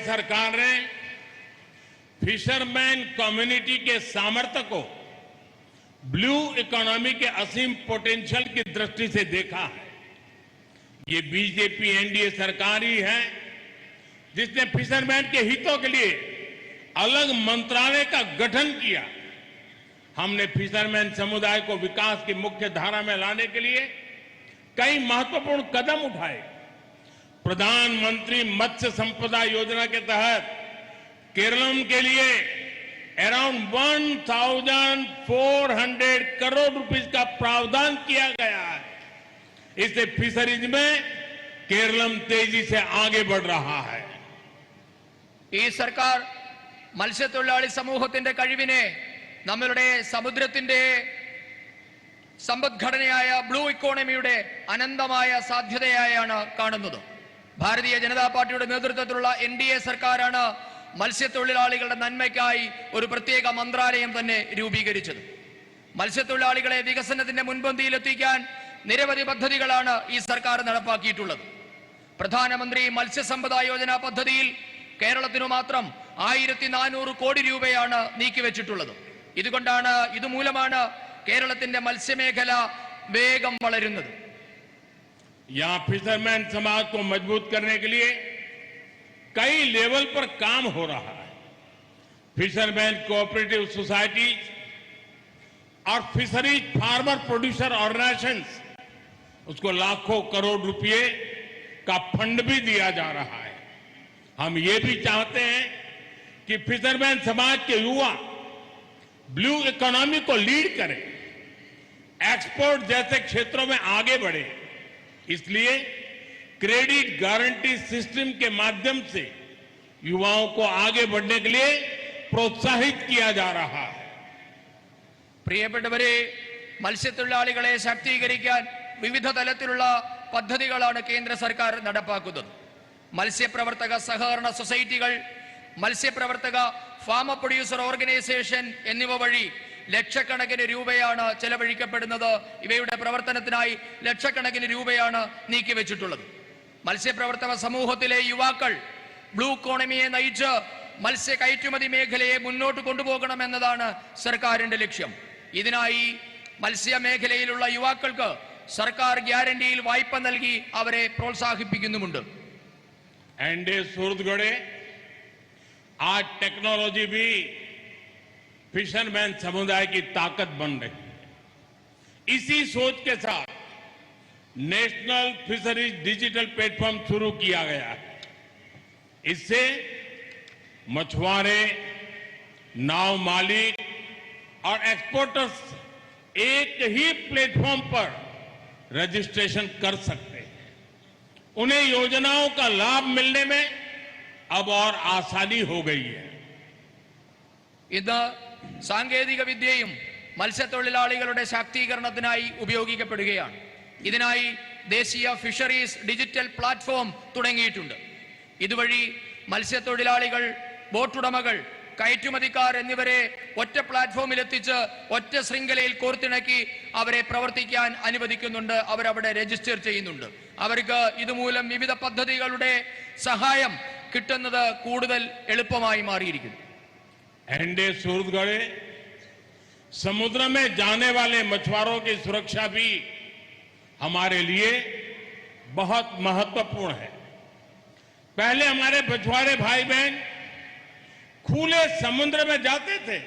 सरकार ने fisherman community के सामर्थ्य को ब्लू इकोनॉमी के असीम पोटेंशियल की दृष्टि से देखा है। ये बीजेपी एनडीए सरकार ही है जिसने फिशरमैन के हितों के लिए अलग मंत्रालय का गठन किया। हमने फिशरमैन समुदाय को विकास की मुख्य धारा में लाने के लिए कई महत्वपूर्ण कदम उठाए। प्रधानमंत्री मत्स्य संपदा योजना के तहत केरलम के लिए अराउंड 1,400 करोड़ रुपए का प्रावधान किया गया है। इससे फिशरीज में केरलम तेजी से आगे बढ़ रहा है। ഈ സർക്കാർ മത്സ്യത്തൊഴിലാളി സമൂഹത്തിന്റെ കഴിവിനെ നമ്മളുടെ സമുദ്രത്തിന്റെ സമ്പദ്ഘടനയായ ബ്ലൂ ഇക്കോണമിയുടെ അനന്തമായ സാധ്യതയായാണ് കാണുന്നത്. ഭാരതീയ ജനതാ പാർട്ടിയുടെ നേതൃത്വത്തിലുള്ള എൻഡിഎ സർക്കാരാണ് മത്സ്യത്തൊഴിലാളികളുടെ നന്മയ്ക്കായി ഒരു പ്രത്യേക മന്ത്രാലയം തന്നെ രൂപീകരിച്ചത്. മത്സ്യത്തൊഴിലാളികളെ വികസനത്തിന്റെ മുൻപന്തിയിലെത്തിക്കാൻ നിരവധി പദ്ധതികളാണ് ഈ സർക്കാർ നടപ്പാക്കിയിട്ടുള്ളത്. പ്രധാനമന്ത്രി മത്സ്യസമ്പദാ യോജന പദ്ധതിയിൽ കേരളത്തിനു മാത്രം 1400 കോടി രൂപയാണ് നീക്കിവെച്ചിട്ടുള്ളത്. ഇതുമൂലമാണ് കേരളത്തിന്റെ മത്സ്യമേഖല വേഗം വളരുന്നത്. यहाँ फिशरमैन समाज को मजबूत करने के लिए कई लेवल पर काम हो रहा है। फिशरमैन कोऑपरेटिव सोसाइटी और फिशरीज फार्मर प्रोड्यूसर ऑर्गेनाइजेशंस उसको लाखों करोड़ रुपए का फंड भी दिया जा रहा है। हम ये भी चाहते हैं कि फिशरमैन समाज के युवा ब्लू इकोनॉमी को लीड करें, एक्सपोर्ट जैसे क्षेत्रों में आगे बढ़े। इसलिए क्रेडिट गारंटी सिस्टम के माध्यम से युवाओं को आगे बढ़ने के लिए प्रोत्साहित किया जा रहा है। പ്രിയപ്പെട്ടവരെ, മത്സ്യത്തൊഴിലാളികളെ ശാക്തീകരിക്കാൻ വിവിധ തലത്തിലുള്ള പദ്ധതികളാണ് കേന്ദ്ര സർക്കാർ നടപ്പാക്കുന്നത്. മത്സ്യപ്രവർത്തക സഹകരണ സൊസൈറ്റികൾ, മത്സ്യപ്രവർത്തക ഫാമർ പ്രൊഡ്യൂസർ ഓർഗനൈസേഷൻ എന്നിവ വഴി ലക്ഷക്കണക്കിന് രൂപയാണ് ചെലവഴിക്കപ്പെടുന്നത്. ഇവയുടെ പ്രവർത്തനത്തിനായി ലക്ഷക്കണക്കിന് രൂപയാണ് നീക്കിവെച്ചിട്ടുള്ളത്. മത്സ്യപ്രവർത്തക സമൂഹത്തിലെ യുവാക്കൾ ബ്ലൂ ഇക്കോണമിയെ നയിച്ച് മത്സ്യ കയറ്റുമതി മേഖലയെ മുന്നോട്ട് കൊണ്ടുപോകണമെന്നതാണ് സർക്കാരിന്റെ ലക്ഷ്യം. ഇതിനായി മത്സ്യമേഖലയിലുള്ള യുവാക്കൾക്ക് സർക്കാർ ഗ്യാരണ്ടിയിൽ വായ്പ നൽകി അവരെ പ്രോത്സാഹിപ്പിക്കുന്നുമുണ്ട്. एनडीए सूरतगढ़े आज टेक्नोलॉजी भी फिशरमैन समुदाय की ताकत बन रही है। इसी सोच के साथ नेशनल फिशरीज डिजिटल प्लेटफॉर्म शुरू किया गया है। इससे मछुआरे, नाव मालिक और एक्सपोर्टर्स एक ही प्लेटफॉर्म पर रजिस्ट्रेशन कर सकते हैं। उन्हें योजनाओं का लाभ मिलने में अब और आसानी हो गई है। ഇന്ന് സാങ്കേതിക വിദ്യയും മത്സ്യത്തൊഴിലാളികളുടെ ശാക്തീകരണത്തിനായി ഉപയോഗിക്കപ്പെടുകയാണ്. ഇതിനായി ദേശീയ ഫിഷറീസ് ഡിജിറ്റൽ പ്ലാറ്റ്ഫോം തുടങ്ങിയിട്ടുണ്ട്. ഇതുവഴി മത്സ്യത്തൊഴിലാളികൾ, ബോട്ടുടമകൾ, കയറ്റുമതിക്കാർ എന്നിവരെ ഒറ്റ പ്ലാറ്റ്ഫോമിൽ എത്തിച്ച് ഒറ്റ ശൃംഖലയിൽ കോർത്തിണക്കി അവരെ പ്രവർത്തിക്കാൻ അനുവദിക്കുന്നുണ്ട്. അവരവിടെ രജിസ്റ്റർ ചെയ്യുന്നുണ്ട്. അവർക്ക് ഇതുമൂലം വിവിധ പദ്ധതികളുടെ സഹായം കിട്ടുന്നത് കൂടുതൽ എളുപ്പമായി മാറിയിരിക്കുന്നു. एनडीए सूरतगढ़ समुद्र में जाने वाले मछुआरों की सुरक्षा भी हमारे लिए बहुत महत्वपूर्ण है। पहले हमारे मछुआरे भाई बहन खुले समुद्र में जाते थे,